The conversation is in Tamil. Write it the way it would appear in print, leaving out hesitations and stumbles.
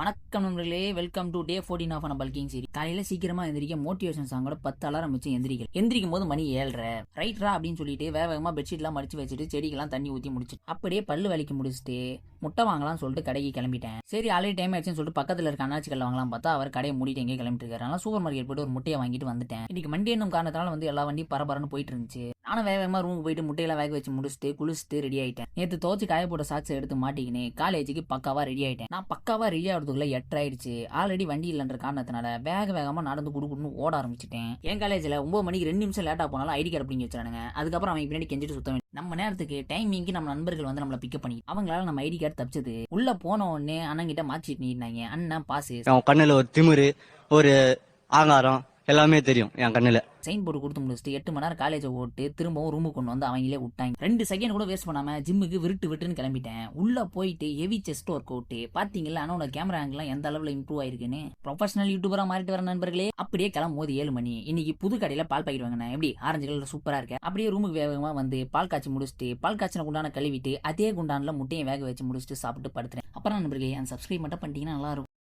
வணக்கம் நண்பர்களே, welcome to day 14 of bulking series. காலையில சீக்கிரமா எந்திரிக்க மோட்டிவேஷன் சாங்கோட 10 அலாரம் வச்சு எந்திரிக்கும் போது மணி 7:30 ரைட்ரா அப்படின்னு சொல்லிட்டு வேகமா பெட்ஷீட் எல்லாம் மடிச்சு வச்சுட்டு செடிக்கெல்லாம் தண்ணி ஊற்றி முடிச்சு அப்படியே பல்லு வலிக்க முடிச்சுட்டு முட்டை வாங்கலாம்னு சொல்லிட்டு கடைக்கு கிளம்பிட்டேன். சரி ஆல்ரெடி டைம் ஆயிடுச்சுன்னு சொல்லிட்டு பக்கத்துல இருக்க அண்ணாச்சி கல்ல வாங்கலாம் பார்த்தா அவர் கடையை மூடிட்டு எங்கே கிளம்பிட்டு இருக்காரு. அதனால சூப்பர் மார்க்கெட் போயிட்டு ஒரு முட்டையை வாங்கிட்டு வந்துட்டேன். இன்னைக்கு மண்டே என்னும் காரணத்தினால எல்லா வண்டியும் பரபரன்னு போயிட்டு இருந்துச்சு. நானும் வேகமா ரூமுக்கு போயிட்டு முட்டையெல்லாம் வேக வச்சு முடிச்சுட்டு குளிச்சுட்டு ரெடி ஆயிட்டேன். நேற்று துவச்சு காய போட்ட சாக்ஸை எடுத்து மாட்டிக்கினே காலேஜுக்கு பக்காவா ரெடி ஆயிட்டேன். நான் பக்காவா ரெடி ஆகிறதுக்குள்ள 8 ஆயிடுச்சு. ஆல்ரெடி வண்டி இல்லைன்ற காரணத்தினால வேகமா நடந்து குடுக்குன்னு ஓட ஆரம்பிச்சிட்டேன். என் காலேஜில் 9 மணிக்கு 2 நிமிஷம் லேட்டா போனாலும் ஐடி கார்டு அப்படிங்க வச்சானுங்க. அதுக்கப்புறம் அவங்க பின்னாடி கெஞ்சிட்டு சுத்த வேண்டிய நம்ம நேரத்துக்கு டைமிங்க்கு நம்ம நண்பர்கள் நம்மள பிக்கப் பண்ணி அவங்களால நம்ம ஐடி கார்டு தப்பிச்சது. உள்ள போன உடனே அண்ணன் கிட்ட மார்க்ஷீட் நீட்டாங்க. அண்ணன் பாஸ். கண்ணுல ஒரு திமிரு ஒரு ஆங்காரம் எல்லாமே தெரியும் என் கண்ணுல. சைன் போட்டு கொடுத்து முடிச்சுட்டு 8 மணி நேரம் காலேஜை ஓட்டு திரும்பவும் ரூமுக்கு கொண்டு வந்து அவங்களே விட்டாங்க. 2 செகண்ட் கூட வேஸ்ட் பண்ணாம ஜிம்முக்கு விட்டுன்னு கிளம்பிட்டேன். உள்ள போயிட்டு ஹெவி செஸ்ட் ஒர்க் அவுட் பாத்தீங்களா. ஆனா கேமரா ஆங்கிலாம் எந்த அளவுல இம்ப்ரூவ் ஆயிருக்குன்னு ப்ரொஃபஷனல் யூடியூபரா மாறிட்டு வர நண்பர்களே. அப்படியே கிளம்பும்போது 7 மணி. இன்னைக்கு புது கடையில பால் பாக்கெட் வாங்கினேன். எப்படி ஆரஞ்சு கலர் சூப்பரா இருக்கு. அப்படியே ரூமுக்கு வேகமா வந்து பால் காய்ச்சி முடிச்சுட்டு பால் காய்ச்சின குண்டான கழுவிட்டு அதே குண்டான்ல முட்டையை வேக வச்சு முடிச்சுட்டு சாப்பிட்டு படுத்துறேன். அப்புறம் நண்பர்களே அந்த சப்ஸ்கிரைப் மட்டும் பண்ணிட்டீங்கன்னா நல்லா இருக்கும்.